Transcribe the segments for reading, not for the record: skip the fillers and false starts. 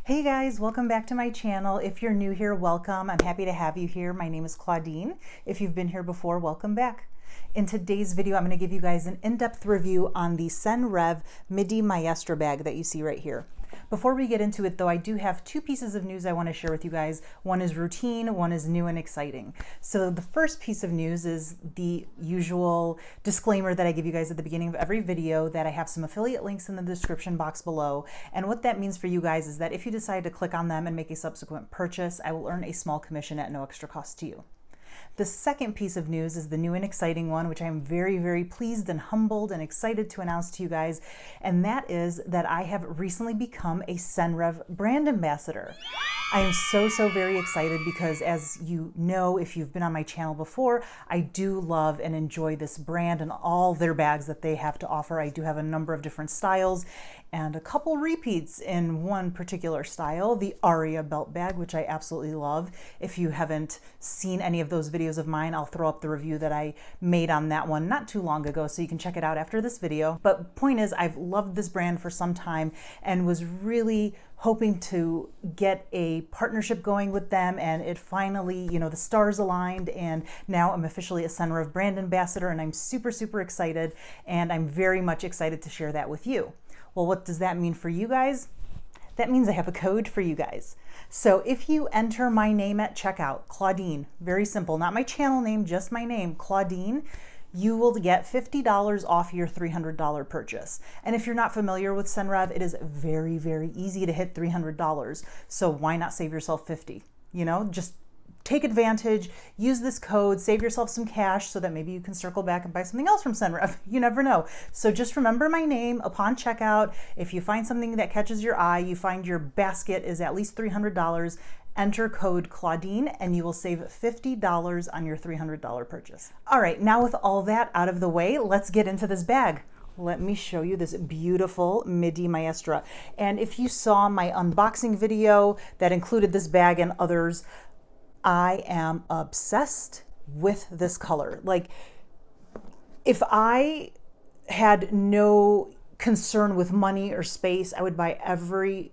Hey guys, welcome back to my channel. If you're new here, welcome. I'm happy to have you here. My name is Claudine. If you've been here before, welcome back. In today's video, I'm going to give you guys an in-depth review on the Senreve Midi Maestra bag that you see right here. Before we get into it though, I do have two pieces of news I want to share with you guys. One is routine, one is new and exciting. So the first piece of news is the usual disclaimer that I give you guys at the beginning of every video, that I have some affiliate links in the description box below. And what that means for you guys is that if you decide to click on them and make a subsequent purchase, I will earn a small commission at no extra cost to you. The second piece of news is the new and exciting one, which I'm very, very pleased and humbled and excited to announce to you guys, and that is that I have recently become a Senreve brand ambassador. I am so very excited because, as you know, if you've been on my channel before, I do love and enjoy this brand and all their bags that they have to offer. I do have a number of different styles and a couple repeats in one particular style, the Aria belt bag, which I absolutely love. If you haven't seen any of those videos of mine, I'll throw up the review that I made on that one not too long ago, so you can check it out after this video. But point is, I've loved this brand for some time and was really hoping to get a partnership going with them, and it finally, the stars aligned, and now I'm officially a Senreve brand ambassador, and I'm super excited, and I'm very much excited to share that with you. Well, what does that mean for you guys? That means I have a code for you guys. So if you enter my name at checkout, Claudine, very simple, not my channel name, just my name, Claudine, you will get $50 off your $300 purchase. And if you're not familiar with Senreve, it is very easy to hit $300. So why not save yourself $50? Just take advantage, use this code, save yourself some cash so that maybe you can circle back and buy something else from Senreve. You never know. So just remember my name upon checkout. If you find something that catches your eye, you find your basket is at least $300, enter code Claudine and you will save $50 on your $300 purchase. All right, now with all that out of the way, let's get into this bag. Let me show you this beautiful Midi Maestra. And if you saw my unboxing video that included this bag and others, I am obsessed with this color. Like, if I had no concern with money or space, I would buy every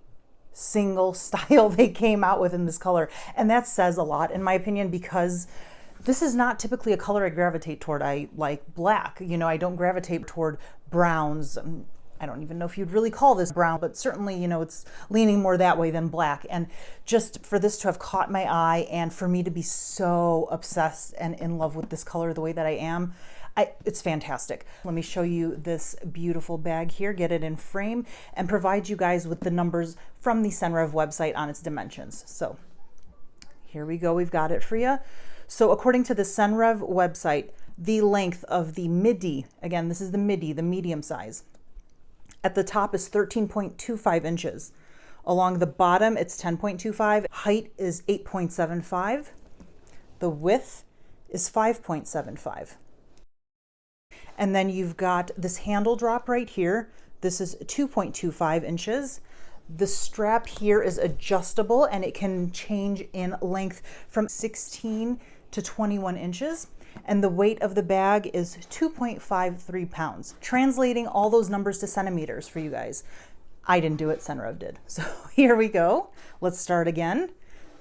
single style they came out with in this color. And that says a lot, in my opinion, because this is not typically a color I gravitate toward. I like black. I don't gravitate toward browns. I don't even know if you'd really call this brown, but certainly, it's leaning more that way than black. And just for this to have caught my eye and for me to be so obsessed and in love with this color the way that I am, it's fantastic. Let me show you this beautiful bag here, get it in frame, and provide you guys with the numbers from the Senreve website on its dimensions. So here we go, we've got it for you. So according to the Senreve website, the length of the Midi, again, this is the Midi, the medium size, at the top is 13.25 inches. Along the bottom, it's 10.25. Height is 8.75. The width is 5.75. And then you've got this handle drop right here. This is 2.25 inches. The strap here is adjustable and it can change in length from 16 to 21 inches. And the weight of the bag is 2.53 pounds. Translating all those numbers to centimeters for you guys. I didn't do it, Senreve did. So here we go. Let's start again.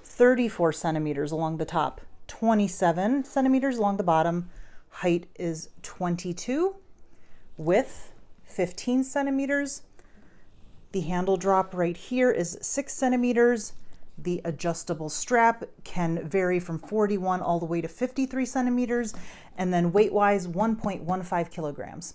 34 centimeters along the top, 27 centimeters along the bottom. Height is 22. Width, 15 centimeters. The handle drop right here is 6 centimeters. The adjustable strap can vary from 41 all the way to 53 centimeters, and then weight-wise, 1.15 kilograms.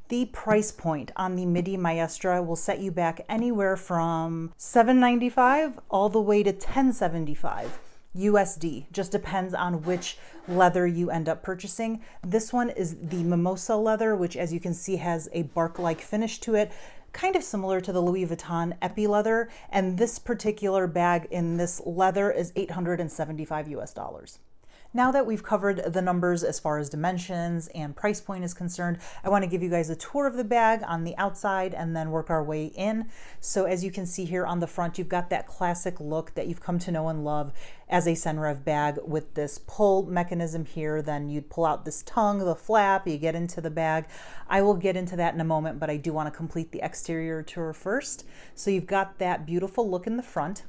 The price point on the Midi Maestra will set you back anywhere from $7.95 all the way to $10.75 USD. Just depends on which leather you end up purchasing. This one is the Mimosa leather, which, as you can see, has a bark-like finish to it, kind of similar to the Louis Vuitton Epi leather, and this particular bag in this leather is $875 US. Now that we've covered the numbers as far as dimensions and price point is concerned, I want to give you guys a tour of the bag on the outside and then work our way in. So as you can see here on the front, you've got that classic look that you've come to know and love as a Senreve bag with this pull mechanism here. Then you'd pull out this tongue, the flap, you get into the bag. I will get into that in a moment, but I do want to complete the exterior tour first. So you've got that beautiful look in the front.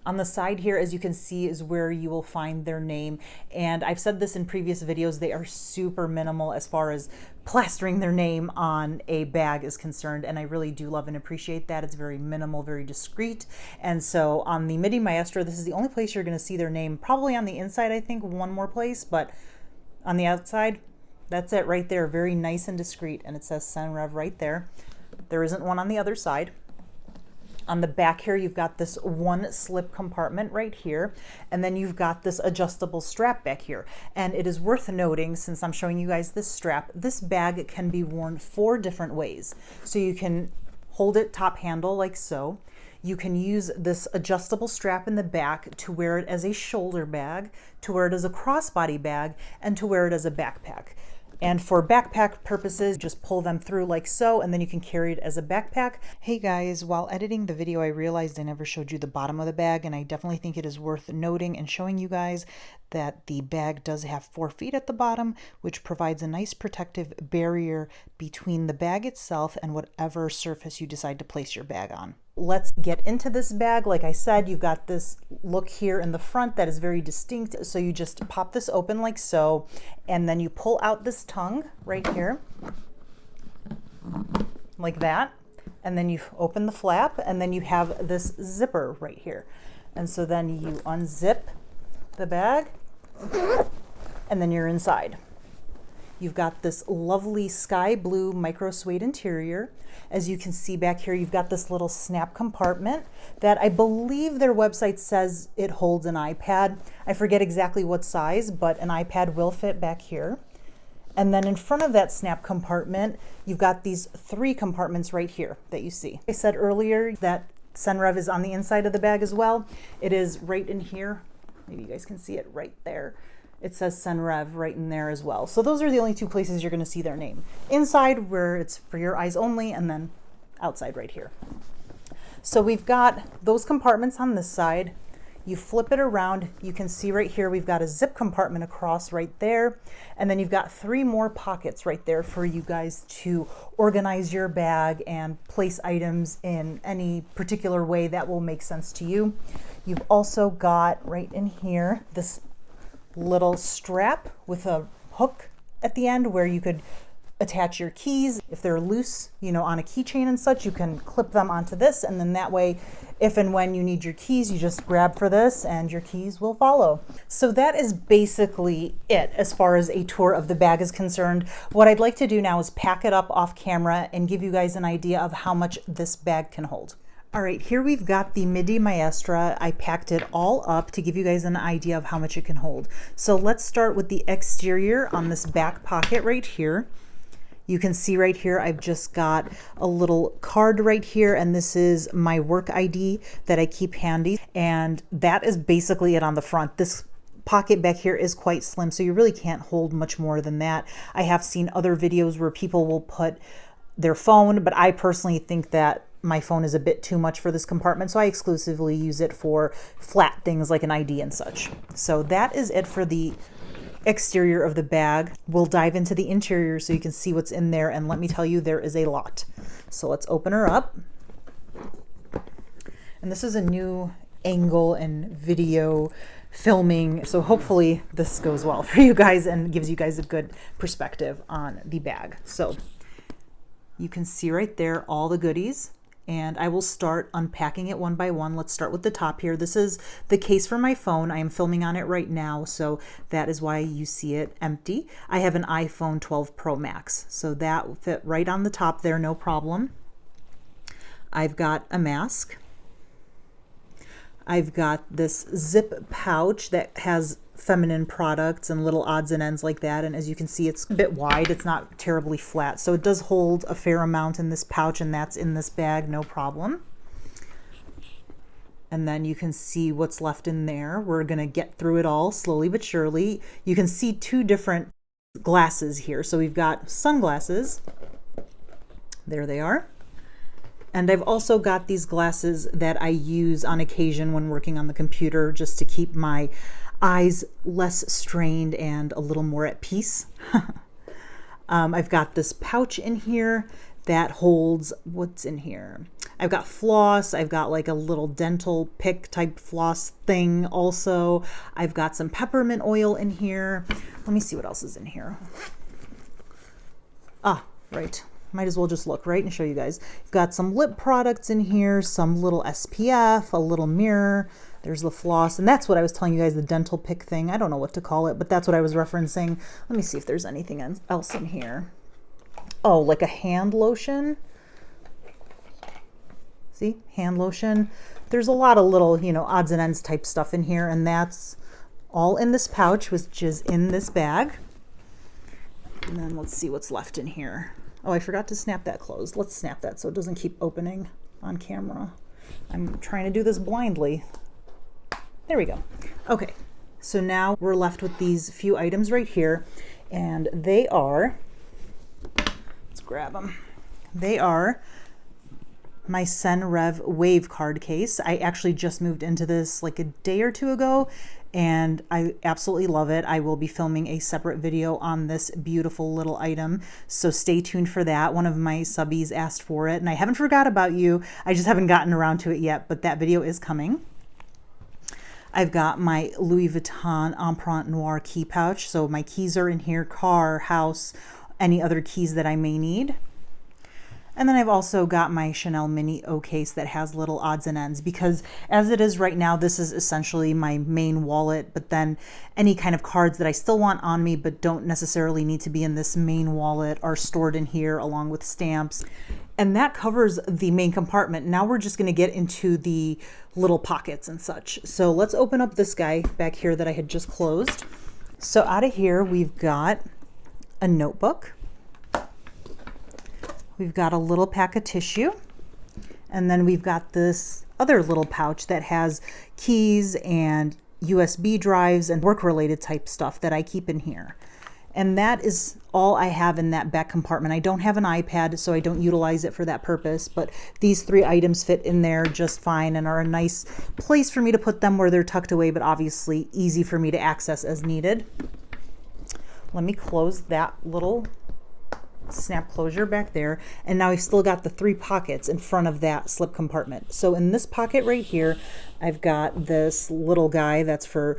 On the side here, as you can see, is where you will find their name. And I've said this in previous videos, they are super minimal as far as plastering their name on a bag is concerned. And I really do love and appreciate that. It's very minimal, very discreet. And so on the Midi Maestra, this is the only place you're going to see their name. Probably on the inside, I think, one more place, but on the outside, that's it right there. Very nice and discreet. And it says Senreve right there. There isn't one on the other side. On the back here, you've got this one slip compartment right here, and then you've got this adjustable strap back here. And it is worth noting, since I'm showing you guys this strap, this bag can be worn 4 different ways. So you can hold it top handle like so. You can use this adjustable strap in the back to wear it as a shoulder bag, to wear it as a crossbody bag, and to wear it as a backpack. And for backpack purposes, just pull them through like so, and then you can carry it as a backpack. Hey guys, while editing the video, I realized I never showed you the bottom of the bag, and I definitely think it is worth noting and showing you guys that the bag does have 4 feet at the bottom, which provides a nice protective barrier between the bag itself and whatever surface you decide to place your bag on. Let's get into this bag. Like I said, you've got this look here in the front that is very distinct. So you just pop this open like so, and then you pull out this tongue right here, like that. And then you open the flap, and then you have this zipper right here. And so then you unzip the bag, and then you're inside. You've got this lovely sky blue micro suede interior. As you can see back here, you've got this little snap compartment that I believe their website says it holds an iPad. I forget exactly what size, but an iPad will fit back here. And then in front of that snap compartment, you've got these 3 compartments right here that you see. I said earlier that Senreve is on the inside of the bag as well. It is right in here. Maybe you guys can see it right there. It says Senreve right in there as well. So those are the only 2 places you're going to see their name. Inside, where it's for your eyes only, and then outside right here. So we've got those compartments on this side. You flip it around, you can see right here we've got a zip compartment across right there, and then you've got 3 more pockets right there for you guys to organize your bag and place items in any particular way that will make sense to you. You've also got right in here this little strap with a hook at the end where you could attach your keys. If they're loose, you know, on a keychain and such, you can clip them onto this, and then that way, if and when you need your keys, you just grab for this and your keys will follow. So that is basically it as far as a tour of the bag is concerned. What I'd like to do now is pack it up off camera and give you guys an idea of how much this bag can hold. All right, here we've got the Midi Maestra. I packed it all up to give you guys an idea of how much it can hold. So let's start with the exterior on this back pocket right here. You can see right here, I've just got a little card right here, and this is my work ID that I keep handy. And that is basically it on the front. This pocket back here is quite slim, so you really can't hold much more than that. I have seen other videos where people will put their phone, but I personally think that my phone is a bit too much for this compartment, so I exclusively use it for flat things like an ID and such. So that is it for the exterior of the bag. We'll dive into the interior so you can see what's in there, and let me tell you, there is a lot. So let's open her up. And this is a new angle and video filming, so hopefully this goes well for you guys and gives you guys a good perspective on the bag. So you can see right there all the goodies, and I will start unpacking it one by one. Let's start with the top here. This is the case for my phone. I am filming on it right now, so that is why you see it empty. I have an iPhone 12 Pro Max, so that will fit right on the top there, no problem. I've got a mask. I've got this zip pouch that has feminine products and little odds and ends like that, and as you can see, it's a bit wide. It's not terribly flat, so it does hold a fair amount in this pouch, and that's in this bag, no problem. And then you can see what's left in there. We're gonna get through it all slowly but surely. You can see two different glasses here. So we've got sunglasses. There they are. And I've also got these glasses that I use on occasion when working on the computer just to keep my eyes less strained and a little more at peace. I've got this pouch in here that holds, what's in here? I've got floss, I've got like a little dental pick type floss thing also. I've got some peppermint oil in here. Let me see what else is in here. Ah, right. Might as well just look, right, and show you guys. I've got some lip products in here, some little SPF, a little mirror. There's the floss, and that's what I was telling you guys, the dental pick thing. I don't know what to call it, but that's what I was referencing. Let me see if there's anything else in here. Oh, like a hand lotion. See, hand lotion. There's a lot of little, you know, odds and ends type stuff in here, and that's all in this pouch, which is in this bag. And then let's see what's left in here. Oh, I forgot to snap that closed. Let's snap that so it doesn't keep opening on camera. I'm trying to do this blindly. There we go. Okay, so now we're left with these few items right here, and they are, let's grab them. They are my Senreve Wave card case. I actually just moved into this like a day or two ago, and I absolutely love it. I will be filming a separate video on this beautiful little item, so stay tuned for that. One of my subbies asked for it, and I haven't forgot about you. I just haven't gotten around to it yet, but that video is coming. I've got my Louis Vuitton Empreinte Noir key pouch, so my keys are in here, car, house, any other keys that I may need. And then I've also got my Chanel Mini O case that has little odds and ends, because as it is right now, this is essentially my main wallet, but then any kind of cards that I still want on me but don't necessarily need to be in this main wallet are stored in here along with stamps. And that covers the main compartment. Now we're just going to get into the little pockets and such. So let's open up this guy back here that I had just closed. So out of here, we've got a notebook. We've got a little pack of tissue, and then we've got this other little pouch that has keys and USB drives and work-related type stuff that I keep in here. And that is all I have in that back compartment. I don't have an iPad, so I don't utilize it for that purpose, but these three items fit in there just fine and are a nice place for me to put them where they're tucked away, but obviously easy for me to access as needed. Let me close that little snap closure back there, and now I've still got the three pockets in front of that slip compartment. So in this pocket right here, I've got this little guy that's for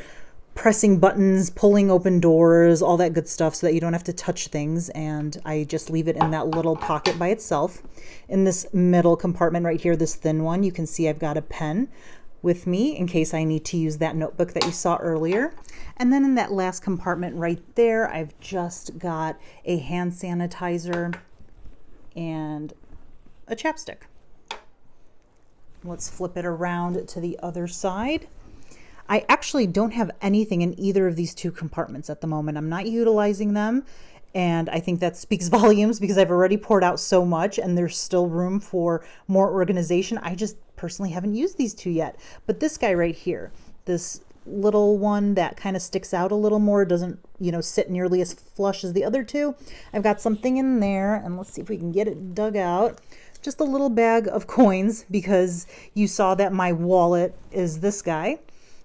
pressing buttons, pulling open doors, all that good stuff so that you don't have to touch things, and I just leave it in that little pocket by itself. In this middle compartment right here, this thin one, you can see I've got a pen with me in case I need to use that notebook that you saw earlier. And then in that last compartment right there, I've just got a hand sanitizer and a chapstick. Let's flip it around to the other side. I actually don't have anything in either of these two compartments at the moment. I'm not utilizing them, and I think that speaks volumes because I've already poured out so much and there's still room for more organization. I just personally haven't used these two yet. But this guy right here, this little one that kind of sticks out a little more, doesn't, you know, sit nearly as flush as the other two. I've got something in there, and let's see if we can get it dug out. Just a little bag of coins, because you saw that my wallet is this guy.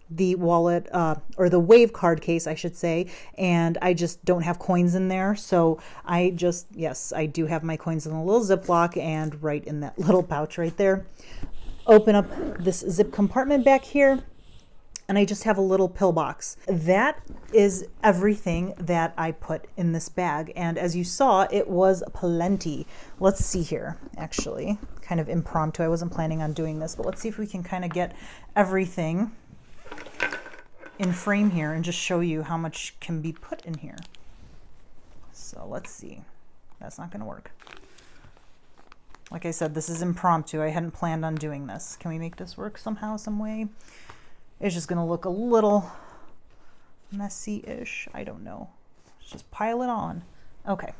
The wallet, or the Wave card case, I should say, and I just don't have coins in there. So I just, yes, I do have my coins in a little Ziploc and right in that little pouch right there. Open up this zip compartment back here, and I just have a little pill box. That is everything that I put in this bag. And as you saw, it was plenty. Let's see here, actually, kind of impromptu. I wasn't planning on doing this, but let's see if we can kind of get everything in frame here and just show you how much can be put in here. So let's see. That's not going to work. Like I said, this is impromptu. I hadn't planned on doing this. Can we make this work somehow, some way? It's just going to look a little messy-ish. I don't know. Let's just pile it on. Okay.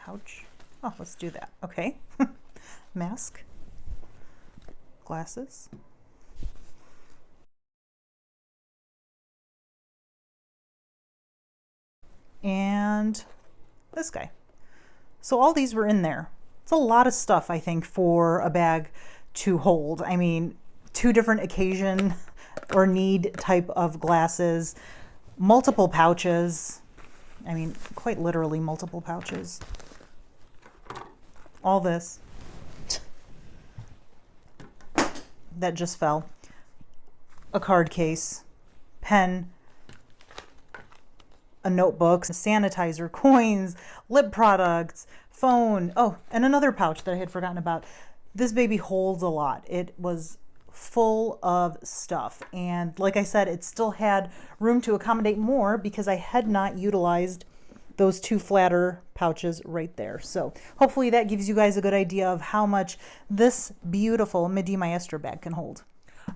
pouch. Oh, let's do that. Okay. Mask, glasses, and this guy. So all these were in there. It's a lot of stuff, I think, for a bag to hold. I mean, 2 different occasion or need type of glasses, multiple pouches. I mean, quite literally multiple pouches. All this that just fell. A card case, pen, a notebook, sanitizer, coins, lip products, phone. Oh, and another pouch that I had forgotten about. This baby holds a lot. It was full of stuff. And like I said, it still had room to accommodate more because I had not utilized those 2 flatter pouches right there. So hopefully that gives you guys a good idea of how much this beautiful Midi Maestra bag can hold.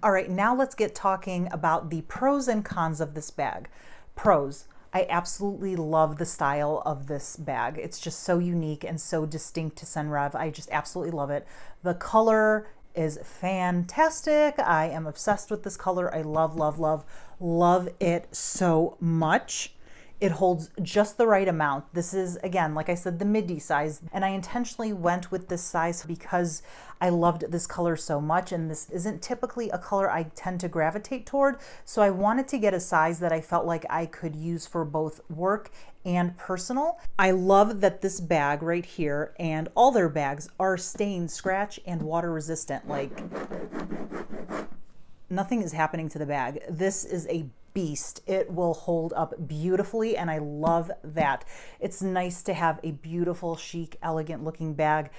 All right, now let's get talking about the pros and cons of this bag. Pros. I absolutely love the style of this bag. It's just so unique and so distinct to Senreve. I just absolutely love it. The color is fantastic. I am obsessed with this color. I love, love, love, love it so much. It holds just the right amount. This is, again, like I said, the midi size, and I intentionally went with this size because I loved this color so much, and this isn't typically a color I tend to gravitate toward, so I wanted to get a size that I felt like I could use for both work and personal. I love that this bag right here and all their bags are stain, scratch, and water resistant. Like, nothing is happening to the bag. This is a beast. It will hold up beautifully, and I love that. It's nice to have a beautiful, chic, elegant looking bag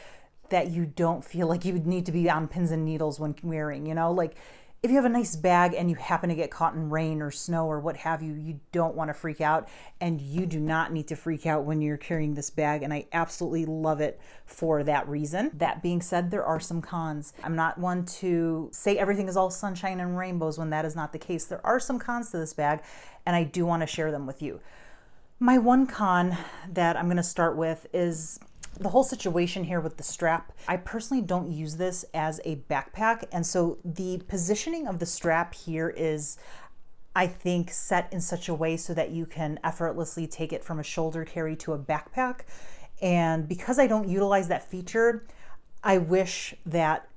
that you don't feel like you would need to be on pins and needles when wearing, you know? Like, if you have a nice bag and you happen to get caught in rain or snow or what have you, you don't want to freak out, and you do not need to freak out when you're carrying this bag, and I absolutely love it for that reason. That being said, there are some cons. I'm not one to say everything is all sunshine and rainbows when that is not the case. There are some cons to this bag, and I do want to share them with you. My one con that I'm going to start with is the whole situation here with the strap. I personally don't use this as a backpack, and so the positioning of the strap here is, I think, set in such a way so that you can effortlessly take it from a shoulder carry to a backpack. And because I don't utilize that feature, I wish that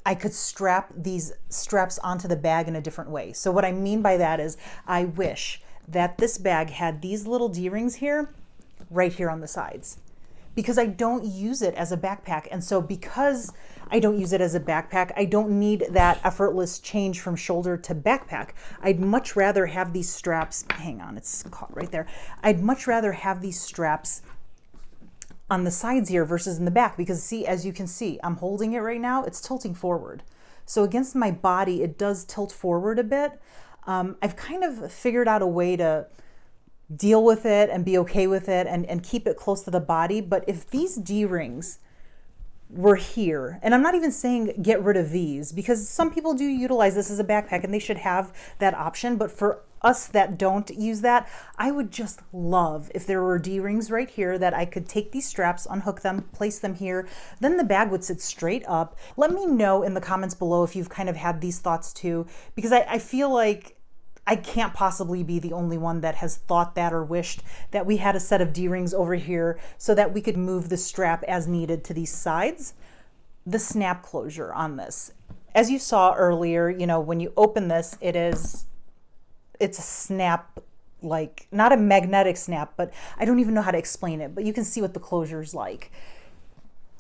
I could strap these straps onto the bag in a different way. So what I mean by that is I wish that this bag had these little D-rings here, right here on the sides, because I don't use it as a backpack. And so because I don't use it as a backpack, I don't need that effortless change from shoulder to backpack. I'd much rather have these straps, hang on, it's caught right there. I'd much rather have these straps on the sides here versus in the back, because see, as you can see, I'm holding it right now, it's tilting forward. So against my body, it does tilt forward a bit. I've kind of figured out a way to deal with it and be okay with it and keep it close to the body. But if these D-rings were here, and I'm not even saying get rid of these, because some people do utilize this as a backpack and they should have that option, but for us that don't use that, I would just love if there were D-rings right here that I could take these straps, unhook them, place them here, then the bag would sit straight up. Let me know in the comments below if you've kind of had these thoughts too, because I feel like I can't possibly be the only one that has thought that or wished that we had a set of D-rings over here so that we could move the strap as needed to these sides. The snap closure on this, as you saw earlier, you know, when you open this, it's a snap, like not a magnetic snap, but I don't even know how to explain it, but you can see what the closure is like.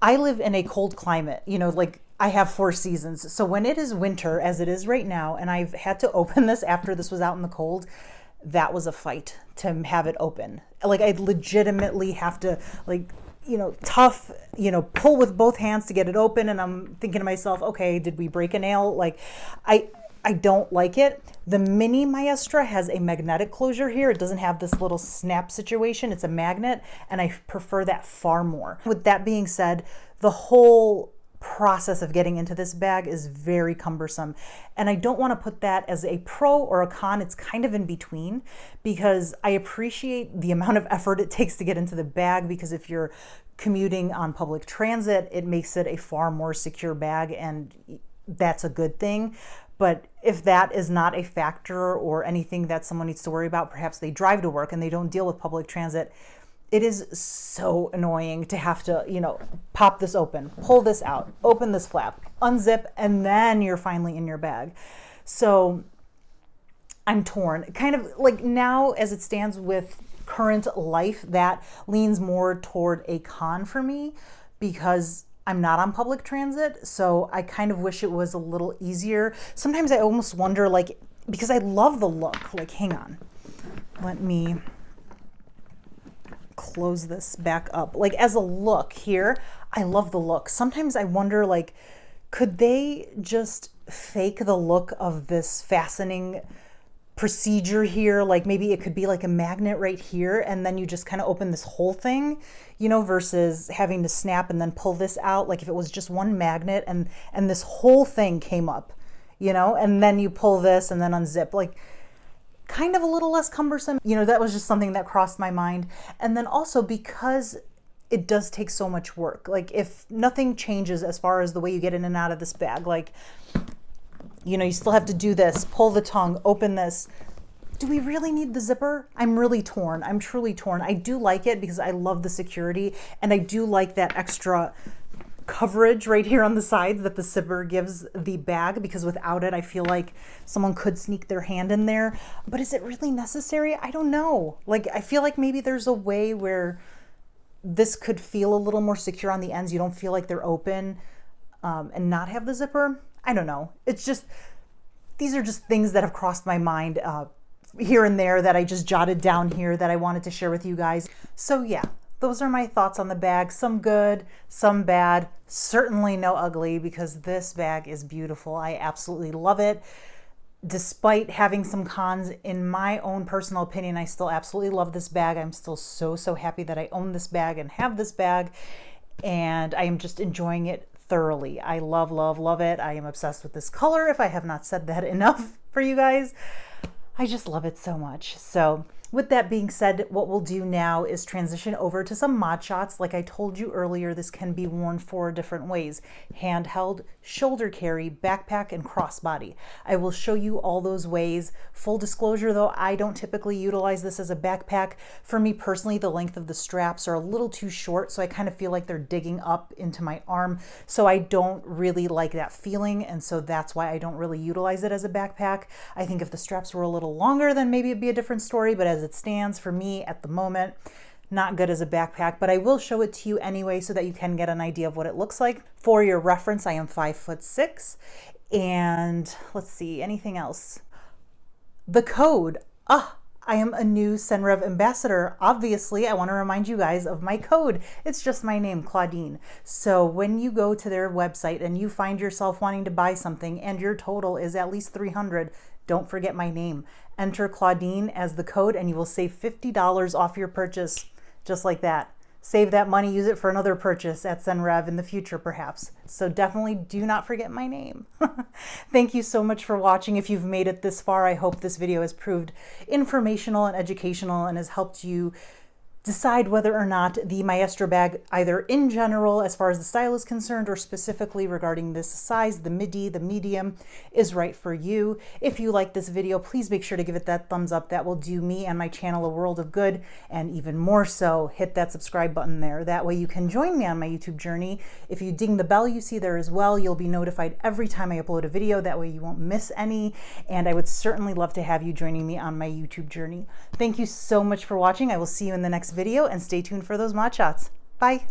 I live in a cold climate, you know, like I have 4 seasons. So when it is winter, as it is right now, and I've had to open this after this was out in the cold, that was a fight to have it open. Like I'd legitimately have to, like, you know, pull with both hands to get it open. And I'm thinking to myself, okay, did we break a nail? Like I don't like it. The Midi Maestra has a magnetic closure here. It doesn't have this little snap situation. It's a magnet, and I prefer that far more. With that being said, the whole process of getting into this bag is very cumbersome. And I don't want to put that as a pro or a con. It's kind of in between, because I appreciate the amount of effort it takes to get into the bag, because if you're commuting on public transit, it makes it a far more secure bag, and that's a good thing. But if that is not a factor or anything that someone needs to worry about, perhaps they drive to work and they don't deal with public transit, it is so annoying to have to, you know, pop this open, pull this out, open this flap, unzip, and then you're finally in your bag. So I'm torn. Kind of like now as it stands with current life, that leans more toward a con for me, because I'm not on public transit. So I kind of wish it was a little easier. Sometimes I almost wonder, like, because I love the look, like, hang on, let me close this back up. Like, as a look here, I love the look. Sometimes I wonder, like, could they just fake the look of this fastening procedure here? Like, maybe it could be like a magnet right here, and then you just kind of open this whole thing, you know, versus having to snap and then pull this out. Like, if it was just one magnet and this whole thing came up, you know, and then you pull this and then unzip, like, kind of a little less cumbersome. You know, that was just something that crossed my mind. And then also because it does take so much work, like, if nothing changes as far as the way you get in and out of this bag, like, you know, you still have to do this, pull the tongue, open this. Do we really need the zipper? I'm really torn. I'm truly torn. I do like it because I love the security, and I do like that extra coverage right here on the sides that the zipper gives the bag, because without it, I feel like someone could sneak their hand in there. But is it really necessary? I don't know. Like, I feel like maybe there's a way where this could feel a little more secure on the ends. You don't feel like they're open, and not have the zipper. I don't know. It's just, these are just things that have crossed my mind here and there that I just jotted down here that I wanted to share with you guys. So yeah, those are my thoughts on the bag. Some good, some bad, certainly no ugly, because this bag is beautiful. I absolutely love it. Despite having some cons, in my own personal opinion, I still absolutely love this bag. I'm still so happy that I own this bag and have this bag, and I am just enjoying it thoroughly. I love it. I am obsessed with this color, if I have not said that enough for you guys. I just love it so much. So with that being said, what we'll do now is transition over to some mod shots. Like I told you earlier, this can be worn 4 different ways: handheld, shoulder carry, backpack, and crossbody. I will show you all those ways. Full disclosure though, I don't typically utilize this as a backpack. For me personally, the length of the straps are a little too short, so I kind of feel like they're digging up into my arm. So I don't really like that feeling, and so that's why I don't really utilize it as a backpack. I think if the straps were a little longer, then maybe it'd be a different story, but as it stands for me at the moment, not good as a backpack. But I will show it to you anyway so that you can get an idea of what it looks like. For your reference, I am 5'6", and let's see, anything else? The code. I am a new Senreve ambassador. Obviously, I want to remind you guys of my code. It's just my name, Claudine. So when you go to their website and you find yourself wanting to buy something and your total is at least $300, don't forget my name. Enter Claudine as the code and you will save $50 off your purchase, just like that. Save that money, use it for another purchase at Senreve in the future, perhaps. So definitely do not forget my name. Thank you so much for watching. If you've made it this far, I hope this video has proved informational and educational and has helped you decide whether or not the Maestra bag, either in general as far as the style is concerned or specifically regarding this size, the midi, the medium, is right for you. If you like this video, please make sure to give it that thumbs up. That will do me and my channel a world of good, and even more so, hit that subscribe button there. That way you can join me on my YouTube journey. If you ding the bell you see there as well, you'll be notified every time I upload a video. That way you won't miss any, and I would certainly love to have you joining me on my YouTube journey. Thank you so much for watching. I will see you in the next video, and stay tuned for those mod shots. Bye.